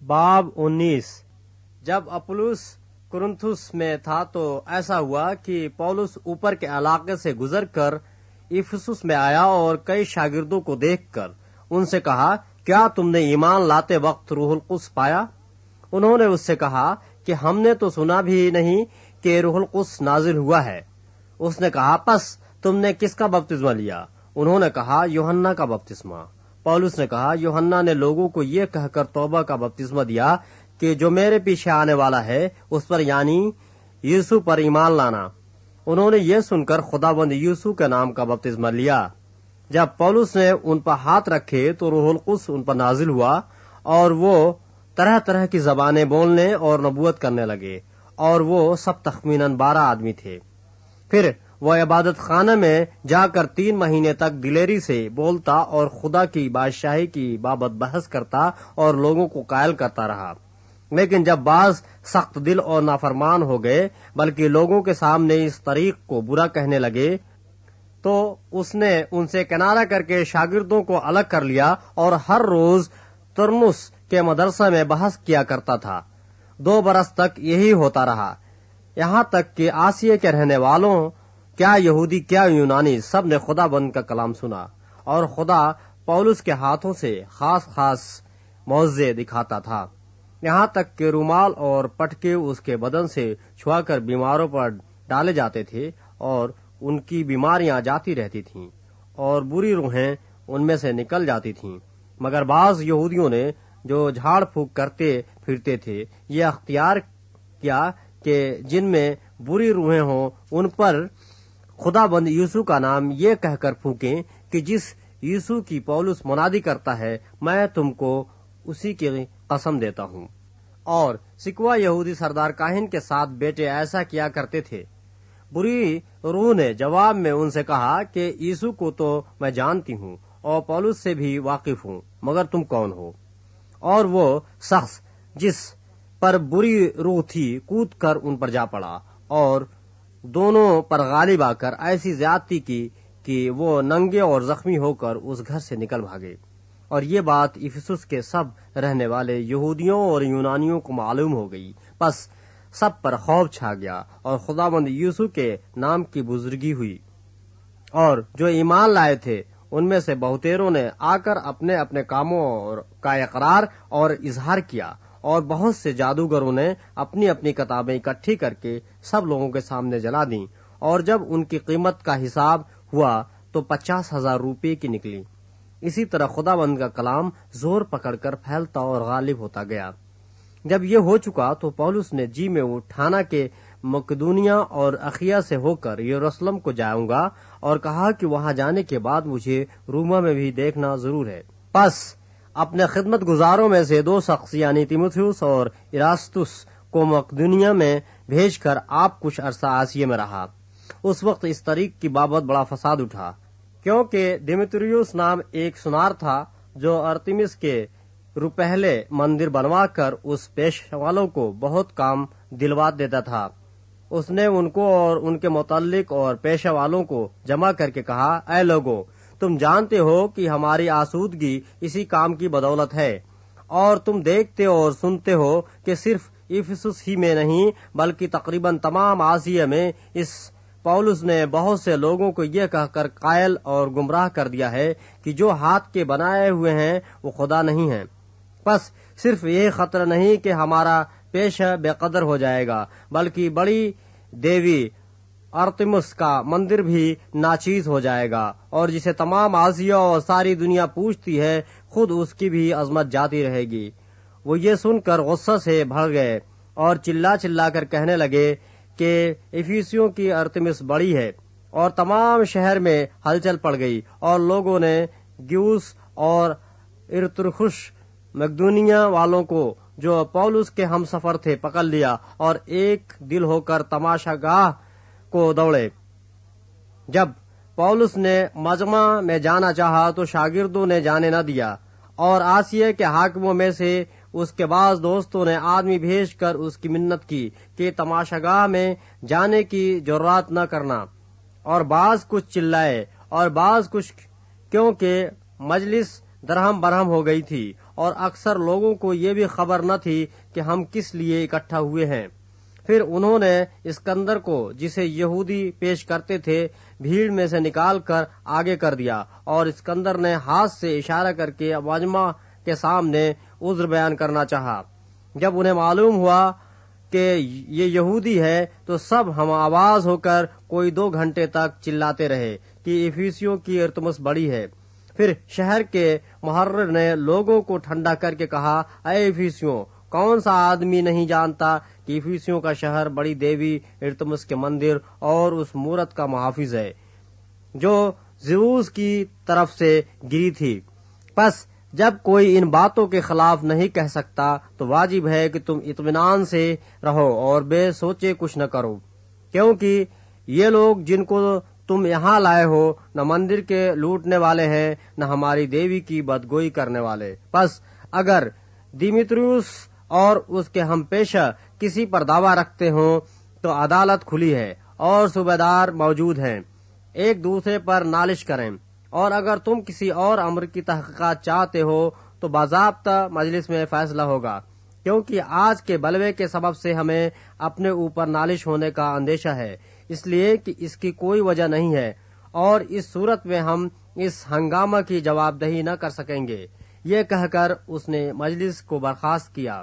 باب 19۔ جب اپولس کرنتھس میں تھا تو ایسا ہوا کہ پولس اوپر کے علاقے سے گزر کر افسس میں آیا اور کئی شاگردوں کو دیکھ کر ان سے کہا، کیا تم نے ایمان لاتے وقت روح القدس پایا؟ انہوں نے اس سے کہا کہ ہم نے تو سنا بھی نہیں کہ روح القدس نازل ہوا ہے۔ اس نے کہا، پس تم نے کس کا بپتسمہ لیا؟ انہوں نے کہا، یوحنا کا بپتسمہ۔ پولس نے کہا، یوحنا نے لوگوں کو یہ کہہ کر توبہ کا بپتسمہ دیا کہ جو میرے پیچھے آنے والا ہے اس پر یعنی یسوع پر ایمان لانا۔ انہوں نے یہ سن کر خداوند یسوع کے نام کا بپتسمہ لیا۔ جب پولس نے ان پر ہاتھ رکھے تو روح القدس ان پر نازل ہوا اور وہ طرح طرح کی زبانیں بولنے اور نبوت کرنے لگے، اور وہ سب تخمیناً 12 آدمی تھے۔ پھر وہ عبادت خانہ میں جا کر 3 مہینے تک دلیری سے بولتا اور خدا کی بادشاہی کی بابت بحث کرتا اور لوگوں کو قائل کرتا رہا۔ لیکن جب بعض سخت دل اور نافرمان ہو گئے بلکہ لوگوں کے سامنے اس طریق کو برا کہنے لگے تو اس نے ان سے کنارہ کر کے شاگردوں کو الگ کر لیا اور ہر روز ترمس کے مدرسہ میں بحث کیا کرتا تھا۔ 2 برس تک یہی ہوتا رہا، یہاں تک کہ آسیہ کے رہنے والوں، کیا یہودی کیا یونانی، سب نے خدا بند کا کلام سنا، اور خدا پولس کے ہاتھوں سے خاص خاص معجزے دکھاتا تھا، یہاں تک کہ رومال اور پٹکے اس کے بدن سے چھوا کر بیماروں پر ڈالے جاتے تھے اور ان کی بیماریاں جاتی رہتی تھیں اور بری روحیں ان میں سے نکل جاتی تھیں۔ مگر بعض یہودیوں نے جو جھاڑ پھونک کرتے پھرتے تھے یہ اختیار کیا کہ جن میں بری روحیں ہوں ان پر خدا بند یسوع کا نام یہ کہہ کر پھونکیں کہ جس یسوع کی پولس منادی کرتا ہے میں تم کو اسی کی قسم دیتا ہوں۔ اور سکوا یہودی سردار کاہن کے ساتھ بیٹے ایسا کیا کرتے تھے۔ بری روح نے جواب میں ان سے کہا کہ یسوع کو تو میں جانتی ہوں اور پولس سے بھی واقف ہوں، مگر تم کون ہو؟ اور وہ شخص جس پر بری روح تھی کود کر ان پر جا پڑا اور دونوں پر غالب آ کر ایسی زیادتی کی کہ وہ ننگے اور زخمی ہو کر اس گھر سے نکل بھاگے۔ اور یہ بات افسس کے سب رہنے والے یہودیوں اور یونانیوں کو معلوم ہو گئی، پس سب پر خوف چھا گیا اور خداوند یسوع کے نام کی بزرگی ہوئی۔ اور جو ایمان لائے تھے ان میں سے بہتیروں نے آ کر اپنے اپنے کاموں کا اقرار اور اظہار کیا، اور بہت سے جادوگروں نے اپنی اپنی کتابیں اکٹھی کر کے سب لوگوں کے سامنے جلا دیں، اور جب ان کی قیمت کا حساب ہوا تو 50,000 روپے کی نکلی۔ اسی طرح خداوند کا کلام زور پکڑ کر پھیلتا اور غالب ہوتا گیا۔ جب یہ ہو چکا تو پولس نے جی میں اٹھانا کہ مقدونیہ اور اخیا سے ہو کر یروشلم کو جاؤں گا، اور کہا کہ وہاں جانے کے بعد مجھے روما میں بھی دیکھنا ضرور ہے۔ پس اپنے خدمت گزاروں میں سے 2 شخص یعنی تیموتھیوس اور ایراستس کو مقدونیہ میں بھیج کر آپ کچھ عرصہ آسیہ میں رہا۔ اس وقت اس طریق کی بابت بڑا فساد اٹھا، کیونکہ دیمیتریوس نام ایک سنار تھا جو ارتمس کے روپہلے مندر بنوا کر اس پیشہ والوں کو بہت کام دلوا دیتا تھا۔ اس نے ان کو اور ان کے متعلق اور پیشہ والوں کو جمع کر کے کہا، اے لوگو، تم جانتے ہو کہ ہماری آسودگی اسی کام کی بدولت ہے، اور تم دیکھتے اور سنتے ہو کہ صرف افسس ہی میں نہیں بلکہ تقریباً تمام آسیہ میں اس پولس نے بہت سے لوگوں کو یہ کہہ کر قائل اور گمراہ کر دیا ہے کہ جو ہاتھ کے بنائے ہوئے ہیں وہ خدا نہیں ہیں۔ بس صرف یہ خطرہ نہیں کہ ہمارا پیشہ بے قدر ہو جائے گا، بلکہ بڑی دیوی ارتمس کا مندر بھی ناچیز ہو جائے گا، اور جسے تمام آسیہ اور ساری دنیا پوجتی ہے خود اس کی بھی عظمت جاتی رہے گی۔ وہ یہ سن کر غصہ سے بھر گئے اور چلا چلا کر کہنے لگے کہ افیسیوں کی ارتمس بڑی ہے، اور تمام شہر میں ہلچل پڑ گئی، اور لوگوں نے گیوس اور ارترخش مقدونیہ والوں کو جو پولس کے ہم سفر تھے پکڑ لیا اور ایک دل ہو کر تماشا گاہ کو دوڑے۔ جب پولس نے مجمع میں جانا چاہا تو شاگردوں نے جانے نہ دیا، اور آسیہ کے حاکموں میں سے اس کے بعض دوستوں نے آدمی بھیج کر اس کی منت کی کہ تماشا گاہ میں جانے کی جرات نہ کرنا، اور بعض کچھ چلائے اور بعض کچھ، کیونکہ مجلس درہم برہم ہو گئی تھی اور اکثر لوگوں کو یہ بھی خبر نہ تھی کہ ہم کس لیے اکٹھا ہوئے ہیں۔ پھر انہوں نے اسکندر کو، جسے یہودی پیش کرتے تھے، بھیڑ میں سے نکال کر آگے کر دیا، اور اسکندر نے ہاتھ سے اشارہ کر کے مجمع کے سامنے عذر بیان کرنا چاہا۔ جب انہیں معلوم ہوا کہ یہ یہودی ہے تو سب ہم آواز ہو کر کوئی 2 گھنٹے تک چلاتے رہے کہ افیسیوں کی ارتمس بڑی ہے۔ پھر شہر کے محرر نے لوگوں کو ٹھنڈا کر کے کہا، اے افیسیوں، کون سا آدمی نہیں جانتا کہ افیسیوں کا شہر بڑی دیوی ارتمس کے مندر اور اس مورت کا محافظ ہے جو زیوس کی طرف سے گری تھی۔ پس جب کوئی ان باتوں کے خلاف نہیں کہہ سکتا تو واجب ہے کہ تم اطمینان سے رہو اور بے سوچے کچھ نہ کرو، کیونکہ یہ لوگ جن کو تم یہاں لائے ہو نہ مندر کے لوٹنے والے ہیں نہ ہماری دیوی کی بدگوئی کرنے والے۔ پس اگر دیمیتریوس اور اس کے ہم پیشہ کسی پر دعویٰ رکھتے ہوں تو عدالت کھلی ہے اور صوبیدار موجود ہیں، ایک دوسرے پر نالش کریں، اور اگر تم کسی اور امر کی تحقیقات چاہتے ہو تو باضابطہ مجلس میں فیصلہ ہوگا، کیونکہ آج کے بلوے کے سبب سے ہمیں اپنے اوپر نالش ہونے کا اندیشہ ہے، اس لیے کہ اس کی کوئی وجہ نہیں ہے، اور اس صورت میں ہم اس ہنگامہ کی جواب دہی نہ کر سکیں گے۔ یہ کہہ کر اس نے مجلس کو برخاست کیا۔